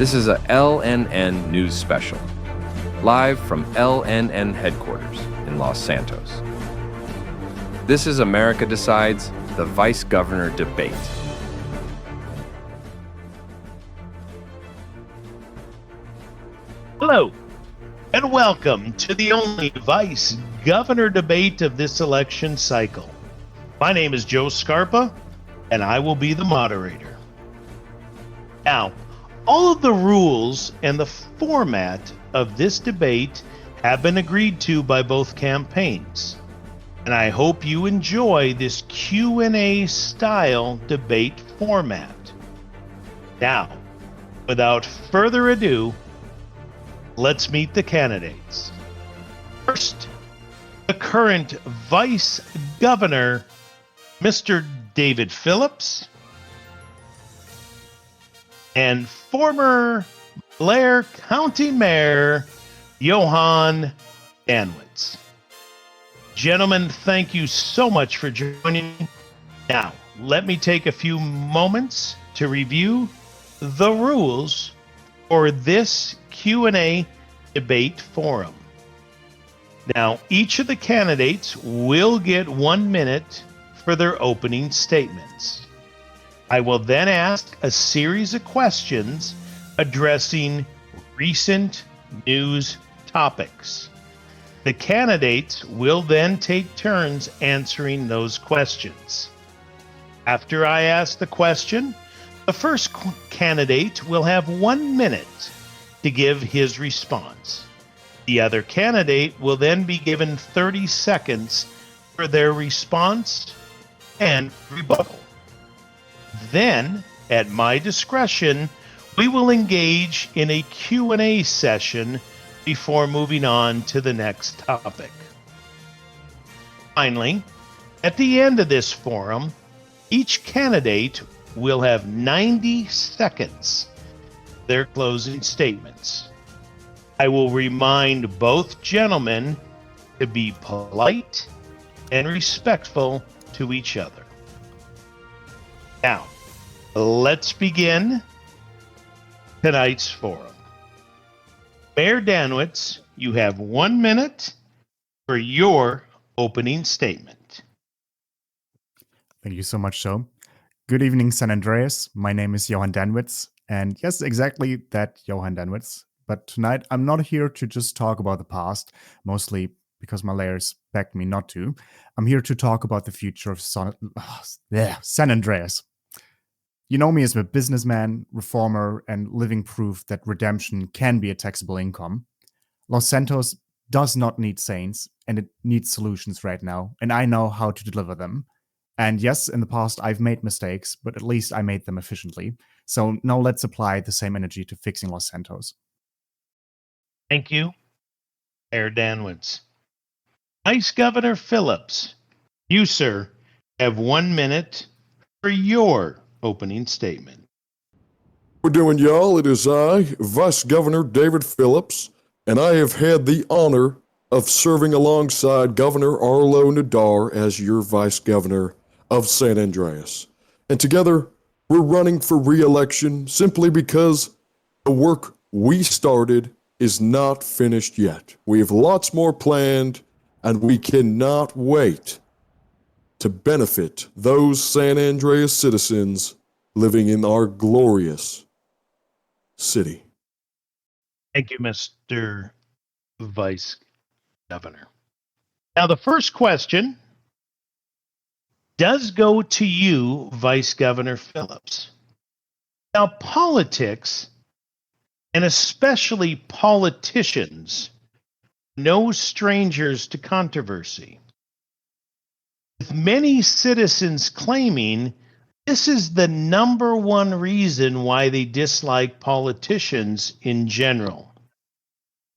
This is a LNN news special, live from LNN headquarters in Los Santos. This is America Decides, the Vice Governor debate. Hello, and welcome to the only Vice Governor debate of this election cycle. My name is Joe Scarpa, and I will be the moderator. Now, all of the rules and the format of this debate have been agreed to by both campaigns, and I hope you enjoy this Q&A style debate format. Now, without further ado, let's meet the candidates. First, the current Vice Governor, Mr. David Phillips, and former Blair County Mayor Johann Danwitz. Gentlemen, thank you so much for joining me. Now, let me take a few moments to review the rules for this Q&A debate forum. Now, each of the candidates will get 1 minute for their opening statements. I will then ask a series of questions addressing recent news topics. The candidates will then take turns answering those questions. After I ask the question, the first candidate will have 1 minute to give his response. The other candidate will then be given 30 seconds for their response and rebuttal. Then, at my discretion, we will engage in a Q&A session before moving on to the next topic. Finally, at the end of this forum, each candidate will have 90 seconds for their closing statements. I will remind both gentlemen to be polite and respectful to each other. Now, let's begin tonight's forum. Mayor Danwitz, you have 1 minute for your opening statement. Thank you so much, Joe. Good evening, San Andreas. My name is Johann Danwitz, and yes, exactly that, Johann Danwitz. But tonight, I'm not here to just talk about the past, mostly because my layers begged me not to. I'm here to talk about the future of San Andreas. You know me as a businessman, reformer, and living proof that redemption can be a taxable income. Los Santos does not need saints, and it needs solutions right now, and I know how to deliver them. And yes, in the past, I've made mistakes, but at least I made them efficiently. So now let's apply the same energy to fixing Los Santos. Thank you, Mayor Danwitz. Vice Governor Phillips, you, sir, have 1 minute for your opening statement. We're doing, y'all. It is I, Vice Governor David Phillips, and I have had the honor of serving alongside Governor Arlo Nadar as your Vice Governor of San Andreas. And together, we're running for re-election simply because the work we started is not finished yet. We have lots more planned, and we cannot wait to benefit those San Andreas citizens living in our glorious city. Thank you, Mr. Vice Governor. Now, the first question does go to you, Vice Governor Phillips. Now, politics, and especially politicians, are no strangers to controversy, with many citizens claiming this is the number one reason why they dislike politicians in general.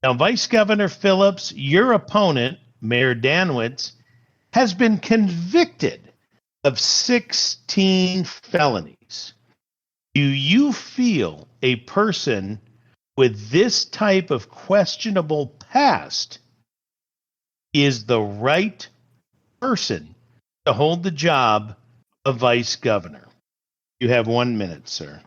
Now, Vice Governor Phillips, your opponent, Mayor Danwitz, has been convicted of 16 felonies. Do you feel a person with this type of questionable past is the right person to hold the job of Vice Governor? You have 1 minute, sir.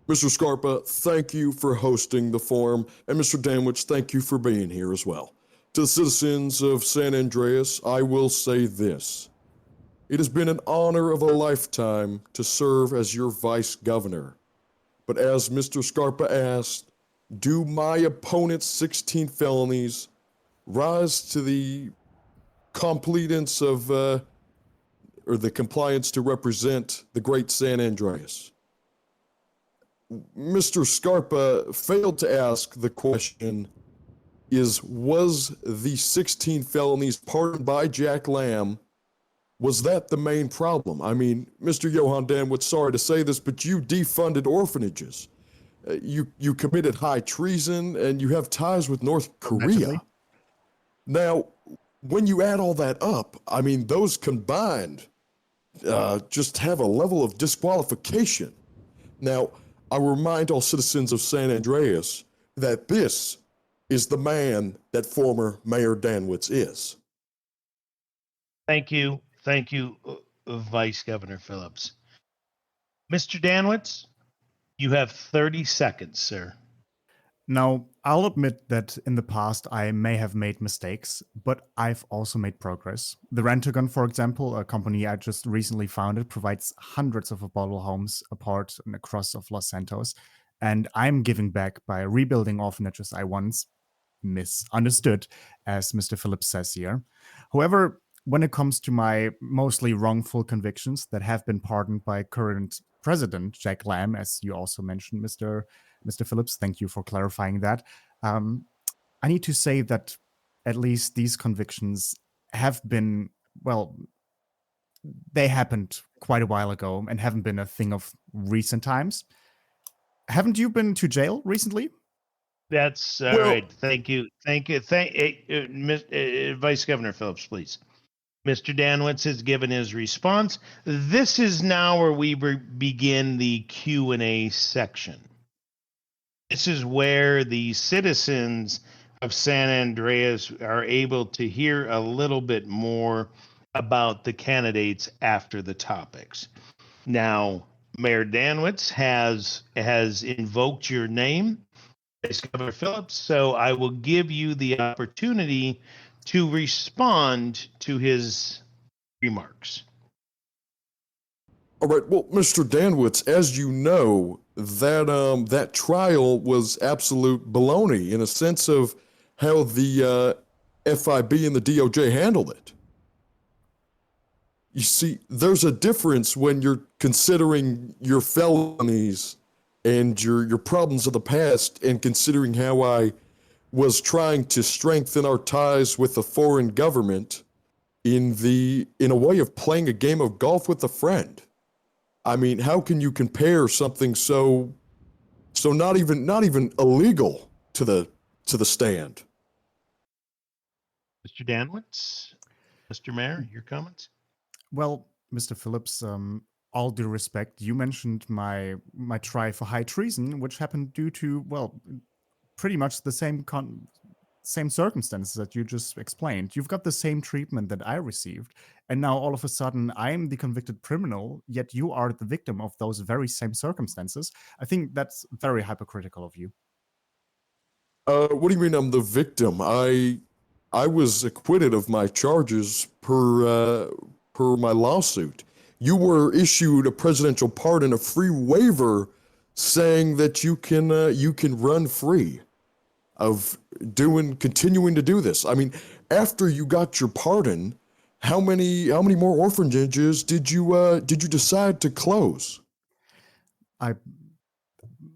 Mr. Scarpa, thank you for hosting the forum, and Mr. Danwitz, thank you for being here as well. To the citizens of San Andreas, I will say this. It has been an honor of a lifetime to serve as your vice governor. But as Mr. Scarpa asked, do my opponent's 16 felonies rise to the completance of, or the compliance to represent the great San Andreas? Mr. Scarpa failed to ask the question, was the 16 felonies pardoned by Jack Lamb, was that the main problem? I mean, Mr. Johann Danwitz, sorry to say this, but you defunded orphanages. You committed high treason, and you have ties with North Korea. Allegedly. Now, when you add all that up, I mean, those combined just have a level of disqualification. Now, I remind all citizens of San Andreas that this is the man that former Mayor Danwitz is. Thank you. Thank you, Vice Governor Phillips. Mr. Danwitz, you have 30 seconds, sir. Now, I'll admit that in the past I may have made mistakes, but I've also made progress. The Rent-A-Gun, for example, a company I just recently founded, provides hundreds of affordable homes apart and across of Los Santos, and I'm giving back by rebuilding orphanages I once misunderstood, as Mr. Phillips says here. However, when it comes to my mostly wrongful convictions that have been pardoned by current President Jack Lamb, as you also mentioned, Mr. Phillips, thank you for clarifying that. I need to say that at least these convictions have been, well, they happened quite a while ago and haven't been a thing of recent times. Haven't you been to jail recently? That's all right. Thank you. Vice Governor Phillips, please. Mr. Danwitz has given his response. This is now where we begin the Q&A section. This is where the citizens of San Andreas are able to hear a little bit more about the candidates after the topics. Now, Mayor Danwitz has invoked your name, Vice Governor Phillips, so I will give you the opportunity to respond to his remarks. All right. Well, Mr. Danwitz, as you know, that trial was absolute baloney in a sense of how the FIB and the DOJ handled it. You see, there's a difference when you're considering your felonies and your problems of the past, and considering how I was trying to strengthen our ties with the foreign government in a way of playing a game of golf with a friend. I mean, how can you compare something so not even illegal to the stand? Mr. Danwitz, Mr. Mayor, your comments? Well, Mr. Phillips, all due respect, you mentioned my try for high treason, which happened due to, well, pretty much the same circumstances that you just explained. You've got the same treatment that I received, and now all of a sudden I'm the convicted criminal, yet you are the victim of those very same circumstances. I think that's very hypocritical of you. What do you mean I'm the victim? I was acquitted of my charges per my lawsuit. You were issued a presidential pardon, a free waiver, saying that you can run free of continuing to do this. I mean, after you got your pardon, how many more orphanages did you decide to close?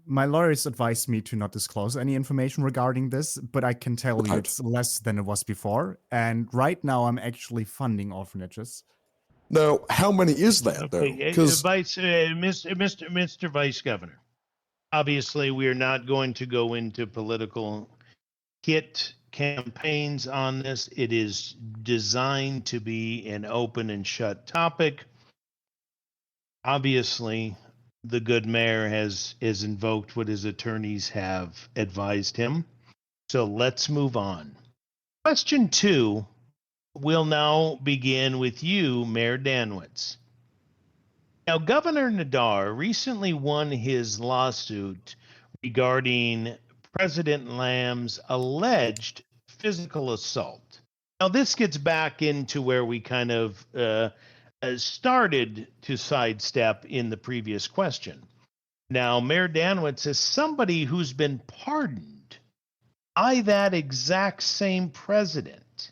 My lawyers advised me to not disclose any information regarding this, but I can tell you it's less than it was before. And right now I'm actually funding orphanages. Now, how many is that, though? Mr. Vice Governor, obviously we are not going to go into political hit campaigns on this. It is designed to be an open and shut topic. Obviously, the good mayor has invoked what his attorneys have advised him. So let's move on. Question 2 will now begin with you, Mayor Danwitz. Now, Governor Nadar recently won his lawsuit regarding President Lamb's alleged physical assault. Now, this gets back into where we kind of started to sidestep in the previous question. Now, Mayor Danwitz is somebody who's been pardoned by that exact same president.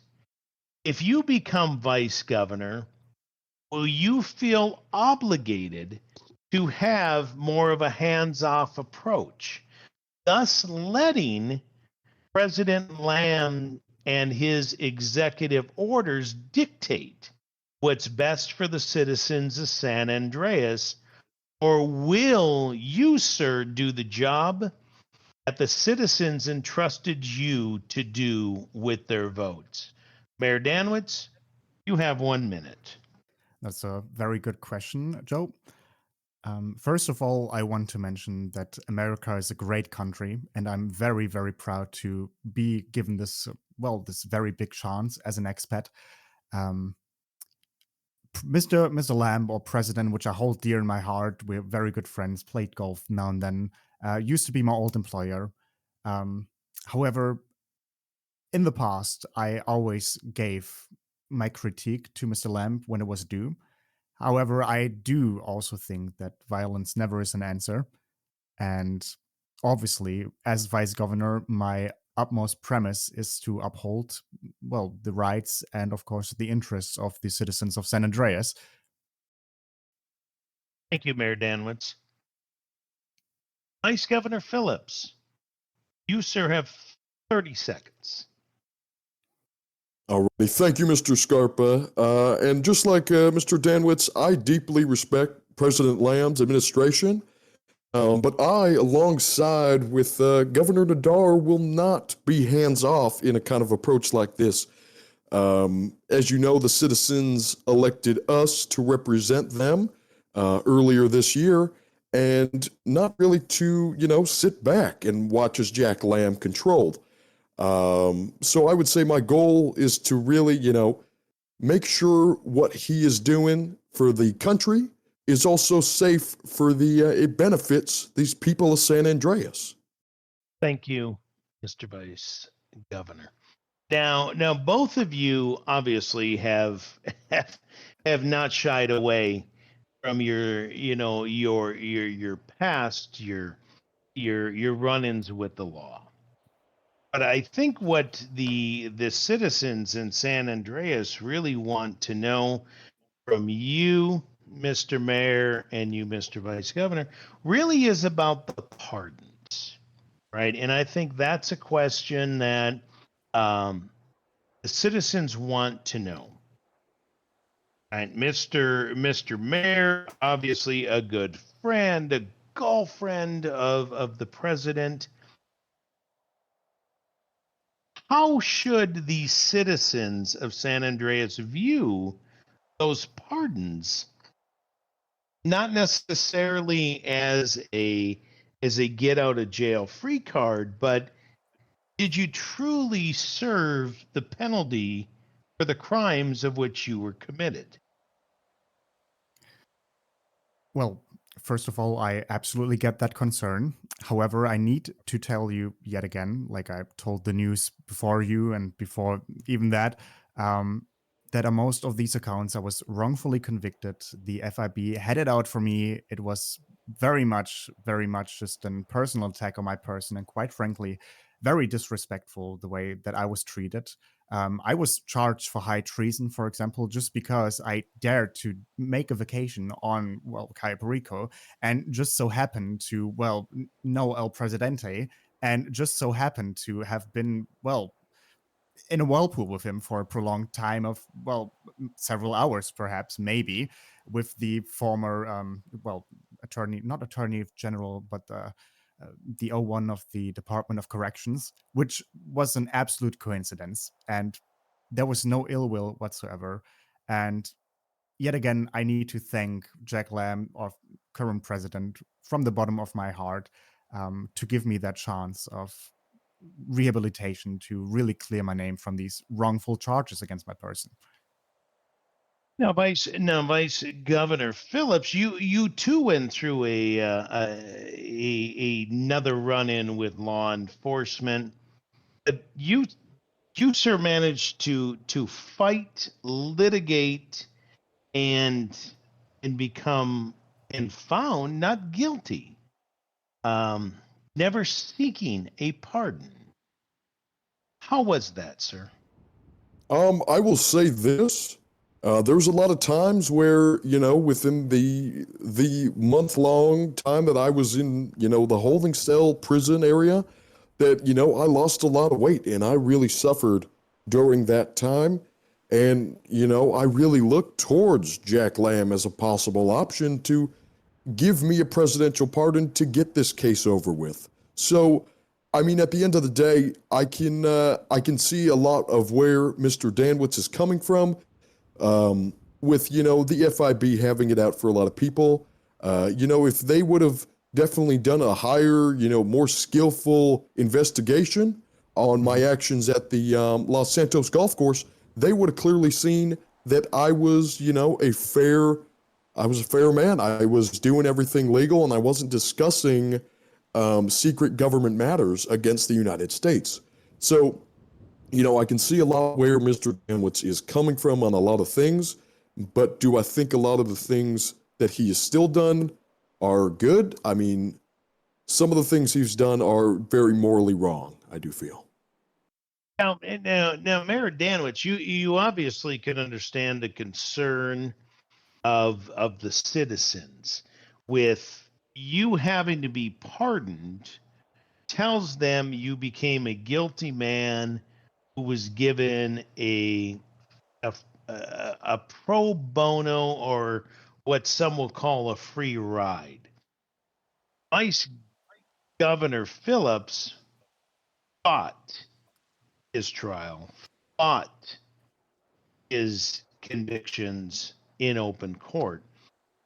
If you become vice governor, will you feel obligated to have more of a hands-off approach, thus letting President Lamb and his executive orders dictate what's best for the citizens of San Andreas? Or will you, sir, do the job that the citizens entrusted you to do with their votes? Mayor Danwitz, you have 1 minute. That's a very good question, Joe. First of all, I want to mention that America is a great country, and I'm very, very proud to be given this, this very big chance as an expat. Mr. Lamb, or President, which I hold dear in my heart, we're very good friends, played golf now and then, used to be my old employer. However, in the past, I always gave my critique to Mr. Lamb when it was due. However, I do also think that violence never is an answer. And obviously, as vice governor, my utmost premise is to uphold, the rights and, of course, the interests of the citizens of San Andreas. Thank you, Mayor Danwitz. Vice Governor Phillips, you, sir, have 30 seconds. All right. Thank you, Mr. Scarpa. And just like Mr. Danwitz, I deeply respect President Lamb's administration. But I, alongside with Governor Nadar, will not be hands-off in a kind of approach like this. As you know, the citizens elected us to represent them earlier this year, and not really to, sit back and watch as Jack Lamb controlled. So I would say my goal is to really, make sure what he is doing for the country is also safe for it benefits these people of San Andreas. Thank you, Mr. Vice Governor. Now, both of you obviously have not shied away from your past, your run-ins with the law. But I think what the citizens in San Andreas really want to know from you, Mr. Mayor, and you, Mr. Vice Governor, really is about the pardons, right? And I think that's a question that the citizens want to know. Right, Mr. Mayor, obviously a good friend, a golf friend of the president. How should the citizens of San Andreas view those pardons? Not necessarily as a get out of jail free card, but did you truly serve the penalty for the crimes of which you were committed? Well, first of all, I absolutely get that concern. However, I need to tell you yet again, like I told the news before you and before even that, that on most of these accounts, I was wrongfully convicted. The FIB had it out for me. It was very much just a personal attack on my person, and quite frankly, very disrespectful the way that I was treated. I was charged for high treason, for example, just because I dared to make a vacation on, Cayo Perico, and just so happened to, know El Presidente, and just so happened to have been, in a whirlpool with him for a prolonged time of, several hours, perhaps, maybe, with the former, not attorney general, but the O1 of the Department of Corrections, which was an absolute coincidence. And there was no ill will whatsoever. And yet again, I need to thank Jack Lamb, our current president, from the bottom of my heart, to give me that chance of rehabilitation to really clear my name from these wrongful charges against my person. Vice Governor Phillips, you too went through another run-in with law enforcement. You sir managed to fight, litigate, and become and found not guilty, never seeking a pardon. How was that, sir? I will say this. There's a lot of times where, within the month-long time that I was in, the holding cell prison area, that, I lost a lot of weight and I really suffered during that time. And, I really looked towards Jack Lamb as a possible option to give me a presidential pardon to get this case over with. So, I mean, at the end of the day, I can see a lot of where Mr. Danwitz is coming from, with, the FIB having it out for a lot of people. If they would have definitely done a higher, more skillful investigation on my actions at the Los Santos golf course, they would have clearly seen that I was, I was a fair man. I was doing everything legal and I wasn't discussing secret government matters against the United States. So, I can see a lot where Mr. Danwitz is coming from on a lot of things, but do I think a lot of the things that he has still done are good? I mean, some of the things he's done are very morally wrong, I do feel. Now, Mayor Danwitz, you obviously can understand the concern of the citizens with you having to be pardoned. Tells them you became a guilty man who was given a pro bono, or what some will call a free ride. Vice Governor Phillips fought his trial, fought his convictions in open court.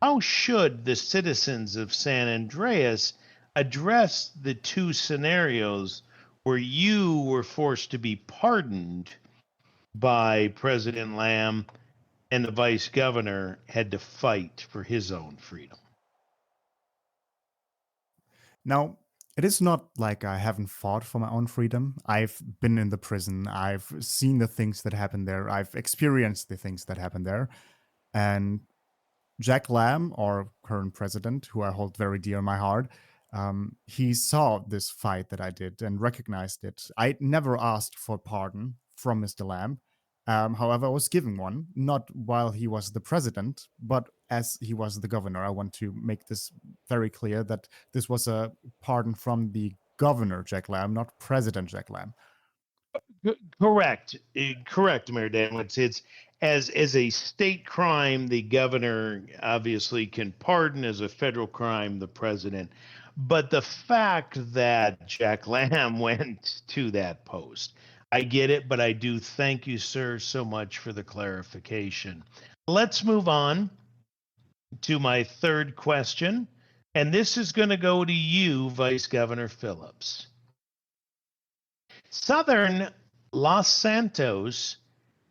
How should the citizens of San Andreas address the two scenarios where you were forced to be pardoned by President Lamb and the vice governor had to fight for his own freedom? Now, it is not like I haven't fought for my own freedom. I've been in the prison. I've seen the things that happen there. I've experienced the things that happen there. And Jack Lamb, our current president, who I hold very dear in my heart, he saw this fight that I did and recognized it. I never asked for pardon from Mr. Lamb. However, I was given one, not while he was the president, but as he was the governor. I want to make this very clear that this was a pardon from the governor, Jack Lamb, not President Jack Lamb. Correct, Mayor Danwitz. It's as a state crime, the governor obviously can pardon. As a federal crime, the president. But the fact that Jack Lamb went to that post, I get it, but I do thank you, sir, so much for the clarification. Let's move on to my third question, and this is going to go to you, Vice Governor Phillips. Southern Los Santos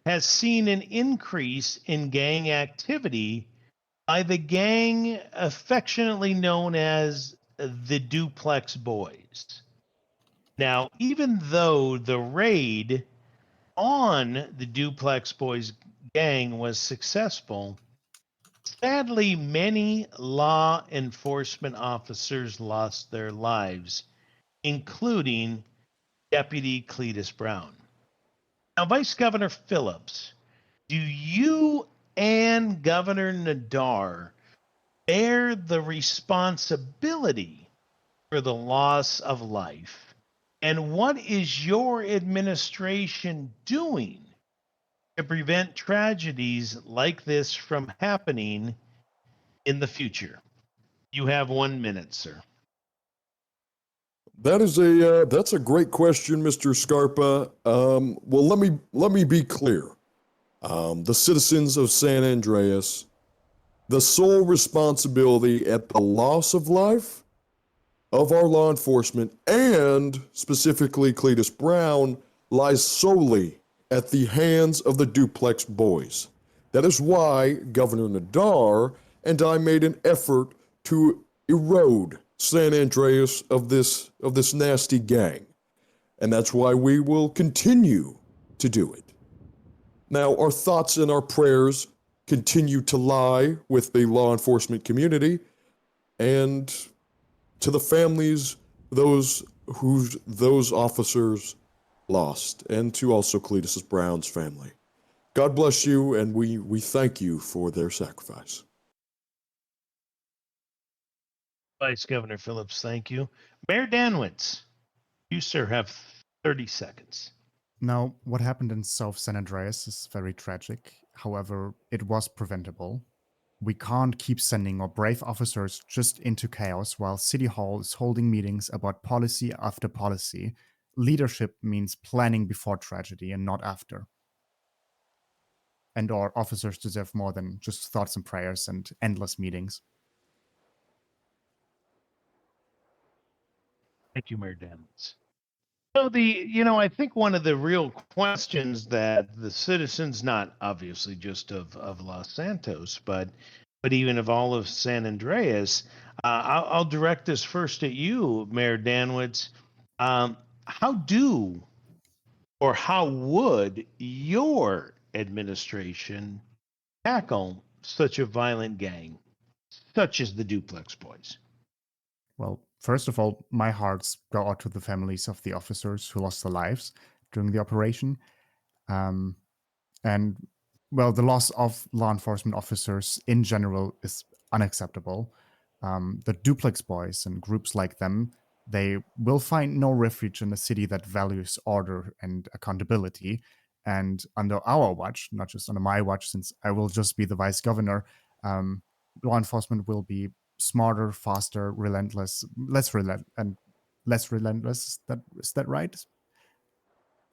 has seen an increase in gang activity by the gang affectionately known as the Duplex Boys. Now, even though the raid on the Duplex Boys gang was successful, sadly, many law enforcement officers lost their lives, including Deputy Cletus Brown. Now, Vice Governor Phillips, do you and Governor Nadar bear the responsibility for the loss of life? And what is your administration doing to prevent tragedies like this from happening in the future? You have 1 minute, sir. That's a great question, Mr. Scarpa. Well, let me be clear. The citizens of San Andreas, the sole responsibility at the loss of life of our law enforcement, and specifically Cletus Brown, lies solely at the hands of the Duplex Boys. That is why Governor Nadar and I made an effort to erode San Andreas of this nasty gang. And that's why we will continue to do it. Now, our thoughts and our prayers continue to lie with the law enforcement community and to the families those officers lost, and to also Cletus Brown's family. God bless you, and we thank you for their sacrifice. Vice Governor Phillips, thank you. Mayor Danwitz, you, sir, have 30 seconds. Now, what happened in South San Andreas is very tragic. However, it was preventable. We can't keep sending our brave officers just into chaos while City Hall is holding meetings about policy after policy. Leadership means planning before tragedy and not after. And our officers deserve more than just thoughts and prayers and endless meetings. Thank you, Mayor Danwitz. So I think one of the real questions that the citizens, not obviously just of Los Santos, but even of all of San Andreas, I'll direct this first at you, Mayor Danwitz. How would your administration tackle such a violent gang, such as the Duplex Boys? Well, first of all, my hearts go out to the families of the officers who lost their lives during the operation. And, well, the loss of law enforcement officers in general is unacceptable. The Duplex Boys and groups like them, they will find no refuge in a city that values order and accountability. And under our watch, not just under my watch, since I will just be the vice governor, law enforcement will be smarter, faster, relentless, less relentless. Is that right?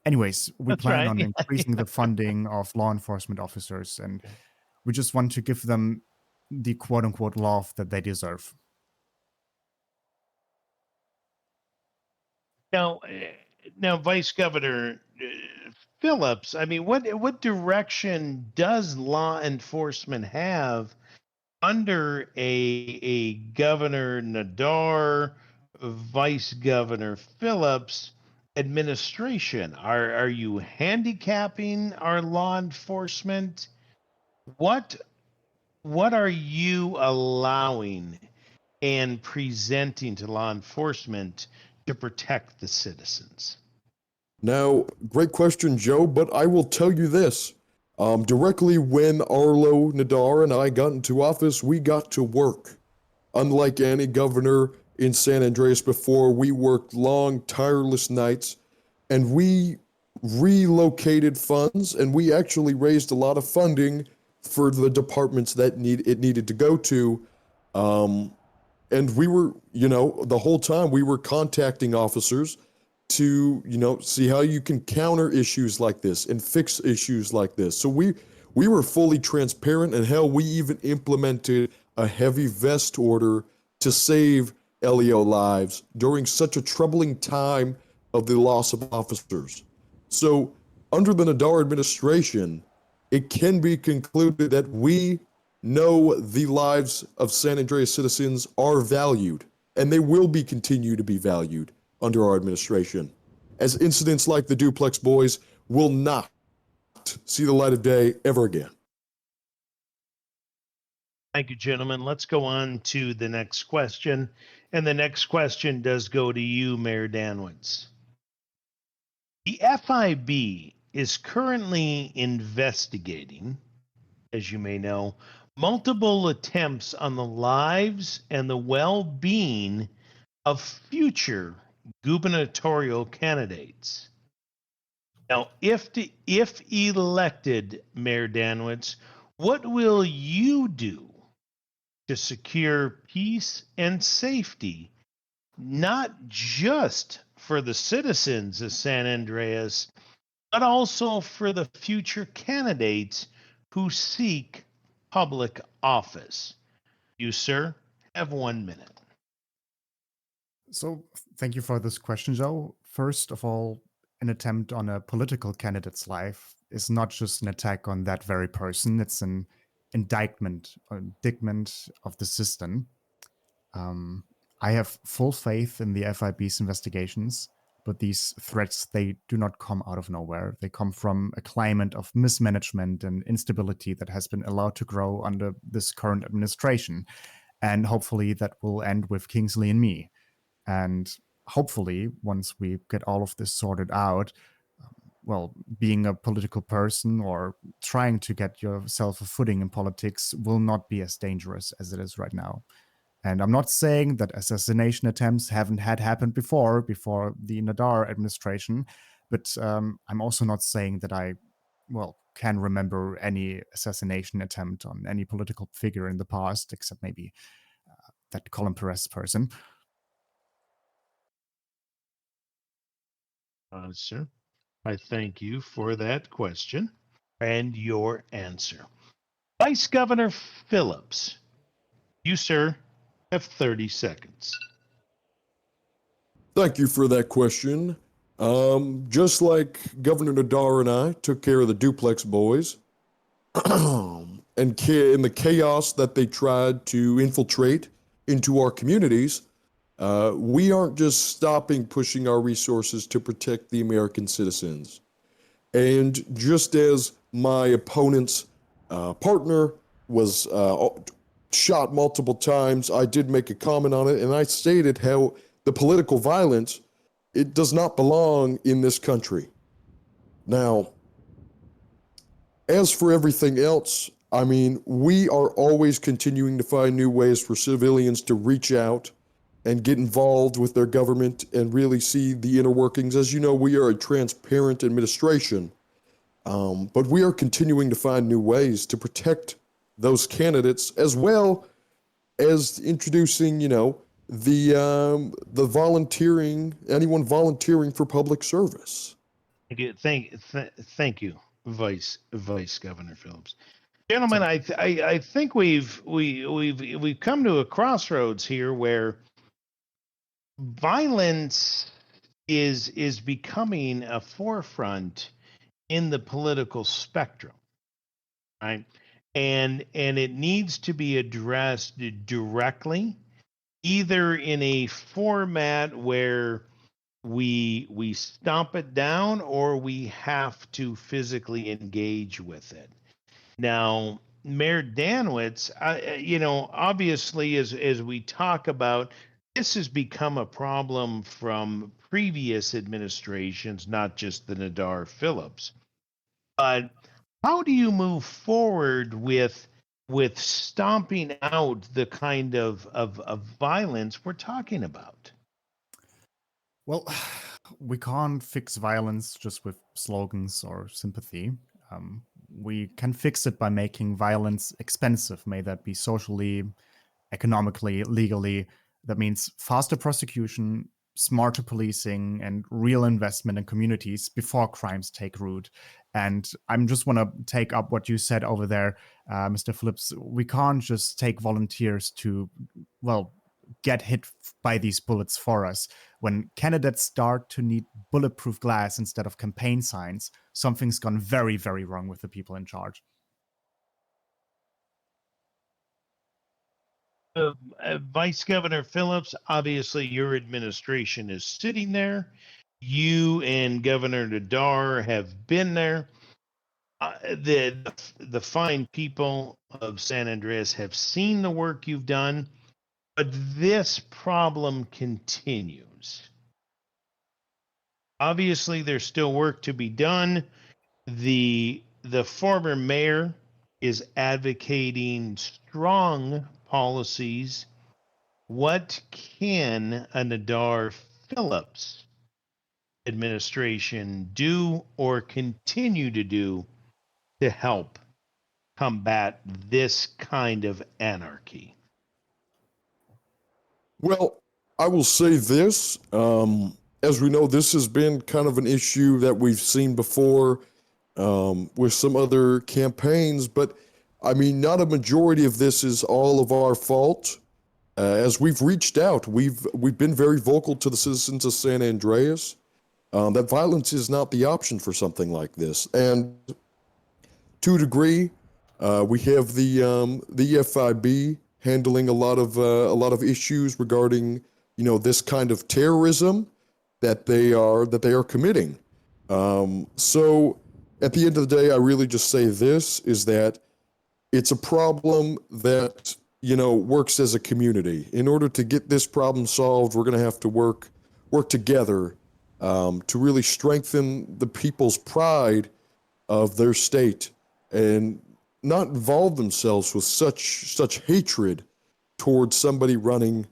Anyways, we That's plan right. on increasing the funding of law enforcement officers, and we just want to give them the quote-unquote love that they deserve. Now, Vice Governor Phillips, I mean, what direction does law enforcement have under a Governor Nadar, Vice Governor Phillips administration? Are you handicapping our law enforcement? What are you allowing and presenting to law enforcement to protect the citizens? Now, great question, Joe, but I will tell you this. Directly when Arlo Nadar and I got into office, we got to work. Unlike any governor in San Andreas before, we worked long, tireless nights, and we relocated funds, and we actually raised a lot of funding for the departments that it needed to go to. And we were, the whole time we were contacting officers to, see how you can counter issues like this and fix issues like this. So we were fully transparent, and hell, we even implemented a heavy vest order to save LEO lives during such a troubling time of the loss of officers. So under the Nadar administration, it can be concluded that we know the lives of San Andreas citizens are valued, and they will continue to be valued under our administration, as incidents like the Duplex Boys will not see the light of day ever again. Thank you, gentlemen. Let's go on to the next question. And the next question does go to you, Mayor Danwitz. The FIB is currently investigating, as you may know, multiple attempts on the lives and the well-being of future gubernatorial candidates. Now, if elected, Mayor Danwitz, what will you do to secure peace and safety, not just for the citizens of San Andreas, but also for the future candidates who seek public office? You, sir, have 1 minute. So, thank you for this question, Joe. First of all, an attempt on a political candidate's life is not just an attack on that very person, it's an indictment of the system. I have full faith in the FIB's investigations, but these threats, they do not come out of nowhere. They come from a climate of mismanagement and instability that has been allowed to grow under this current administration. And hopefully that will end with Kingsley and me. And hopefully, once we get all of this sorted out, well, being a political person or trying to get yourself a footing in politics will not be as dangerous as it is right now. And I'm not saying that assassination attempts haven't happened before the Nadar administration, but I'm also not saying that I, can remember any assassination attempt on any political figure in the past, except maybe that Colin Perez person. Sir, I thank you for that question and your answer. Vice Governor Phillips, you, sir, have 30 seconds. Thank you for that question. Just like Governor Nadar and I took care of the duplex boys, and in the chaos that they tried to infiltrate into our communities, we aren't just stopping pushing our resources to protect the American citizens. And just as my opponent's partner was shot multiple times, I did make a comment on it, and I stated how the political violence, it does not belong in this country. Now, as for everything else, I mean, we are always continuing to find new ways for civilians to reach out and get involved with their government and really see the inner workings. As you know, we are a transparent administration, but we are continuing to find new ways to protect those candidates, as well as introducing, the volunteering, anyone volunteering for public service. Thank you, Vice Governor Phillips. Gentlemen, I think we've come to a crossroads here where violence is becoming a forefront in the political spectrum, right? And it needs to be addressed directly, either in a format where we stomp it down or we have to physically engage with it. Now, Mayor Danwitz, obviously, as we talk about, this has become a problem from previous administrations, not just the Nadar Phillips. But how do you move forward with stomping out the kind of violence we're talking about? Well, we can't fix violence just with slogans or sympathy. We can fix it by making violence expensive, may that be socially, economically, legally. That means faster prosecution, smarter policing, and real investment in communities before crimes take root. And I just want to take up what you said over there, Mr. Phillips. We can't just take volunteers to, get hit by these bullets for us. When candidates start to need bulletproof glass instead of campaign signs, something's gone very, very wrong with the people in charge. Vice Governor Phillips, obviously your administration is sitting there. You and Governor Nadar have been there. The fine people of San Andreas have seen the work you've done, but this problem continues. Obviously, there's still work to be done. The former mayor is advocating strong policies. What can a Nadar Phillips administration do or continue to do to help combat this kind of anarchy? Well, I will say this. As we know, this has been kind of an issue that we've seen before with some other campaigns, but I mean, not a majority of this is all of our fault. As we've reached out, we've been very vocal to the citizens of San Andreas. that violence is not the option for something like this. And to a degree, we have the FIB handling a lot of issues regarding this kind of terrorism that they are committing. So at the end of the day, I really just say this is that it's a problem that works as a community. In order to get this problem solved, we're going to have to work together to really strengthen the people's pride of their state and not involve themselves with such hatred towards somebody running,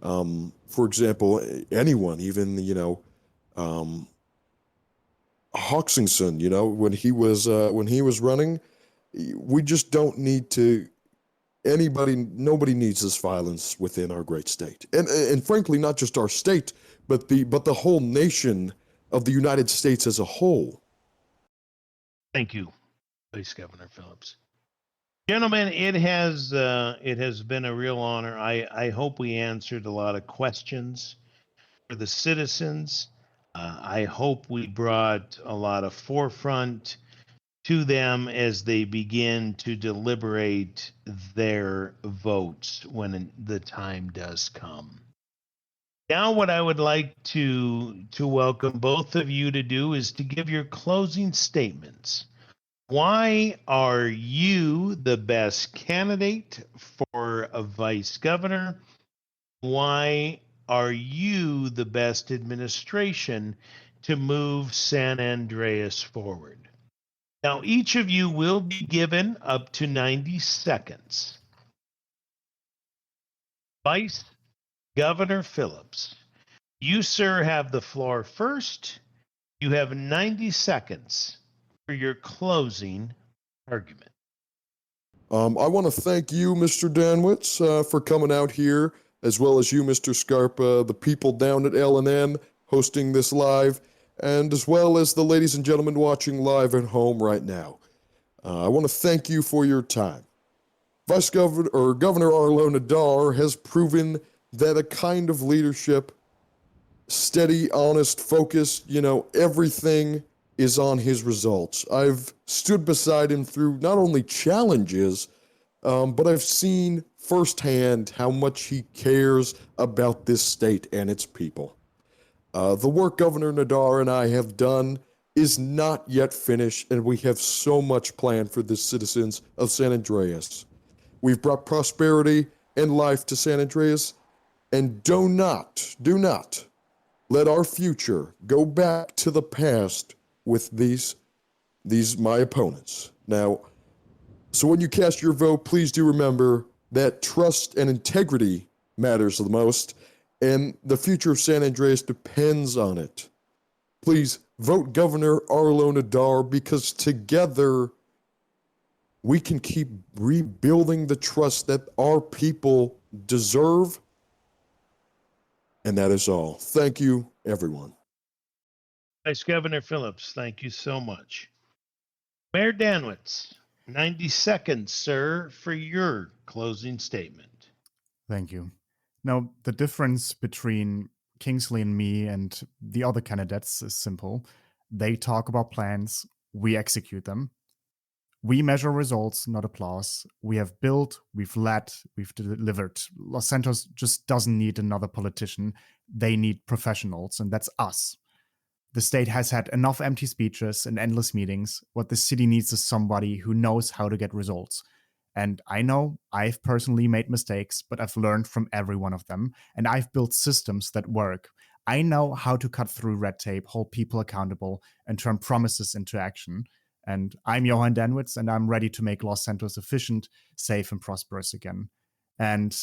for example, anyone, even Hawkinson, when he was running. We just don't need to. Nobody needs this violence within our great state, and frankly, not just our state, but the whole nation of the United States as a whole. Thank you, Vice Governor Phillips. Gentlemen, it has been a real honor. I hope we answered a lot of questions for the citizens. I hope we brought a lot of forefront to them as they begin to deliberate their votes when the time does come. Now, what I would like to welcome both of you to do is to give your closing statements. Why are you the best candidate for a vice governor? Why are you the best administration to move San Andreas forward? Now, each of you will be given up to 90 seconds. Vice Governor Phillips, you, sir, have the floor first. You have 90 seconds for your closing argument. I want to thank you, Mr. Danwitz, for coming out here, as well as you, Mr. Scarpa, the people down at LNN hosting this live, and as well as the ladies and gentlemen watching live at home right now. I want to thank you for your time. Governor Arlo Nadar has proven that a kind of leadership, steady, honest, focused, everything is on his results. I've stood beside him through not only challenges, but I've seen firsthand how much he cares about this state and its people. The work Governor Nadar and I have done is not yet finished, and we have so much planned for the citizens of San Andreas. We've brought prosperity and life to San Andreas, and do not let our future go back to the past with these my opponents. Now, so when you cast your vote, please do remember that trust and integrity matters the most, and the future of San Andreas depends on it. Please vote Governor Arlo Nadar, because together we can keep rebuilding the trust that our people deserve. And that is all. Thank you, everyone. Vice Governor Phillips, thank you so much. Mayor Danwitz, 90 seconds, sir, for your closing statement. Thank you. Now, the difference between Kingsley and me and the other candidates is simple. They talk about plans, we execute them. We measure results, not applause. We have built, we've led, we've delivered. Los Santos just doesn't need another politician. They need professionals, and that's us. The state has had enough empty speeches and endless meetings. What the city needs is somebody who knows how to get results. And I know I've personally made mistakes, but I've learned from every one of them. And I've built systems that work. I know how to cut through red tape, hold people accountable, and turn promises into action. And I'm Johann Danwitz, and I'm ready to make Los Santos efficient, safe, and prosperous again. And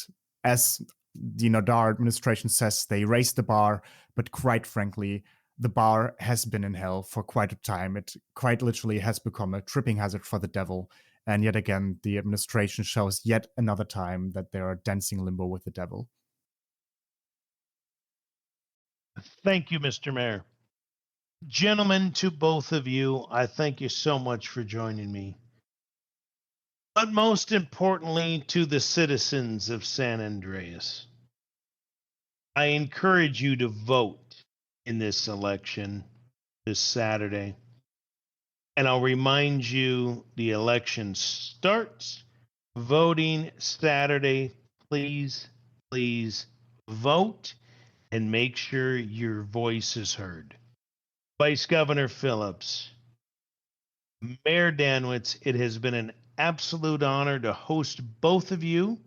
as the Nadar administration says, they raised the bar, but quite frankly, the bar has been in hell for quite a time. It quite literally has become a tripping hazard for the devil. And yet again, the administration shows yet another time that they are dancing limbo with the devil. Thank you, Mr. Mayor. Gentlemen, to both of you, I thank you so much for joining me. But most importantly, to the citizens of San Andreas, I encourage you to vote in this election this Saturday. And I'll remind you, the election starts voting Saturday. Please, please vote and make sure your voice is heard. Vice Governor Phillips, Mayor Danwitz, it has been an absolute honor to host both of you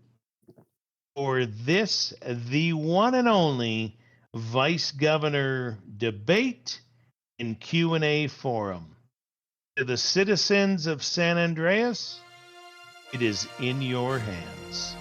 for this, the one and only Vice Governor debate and Q&A forum. To the citizens of San Andreas, it is in your hands.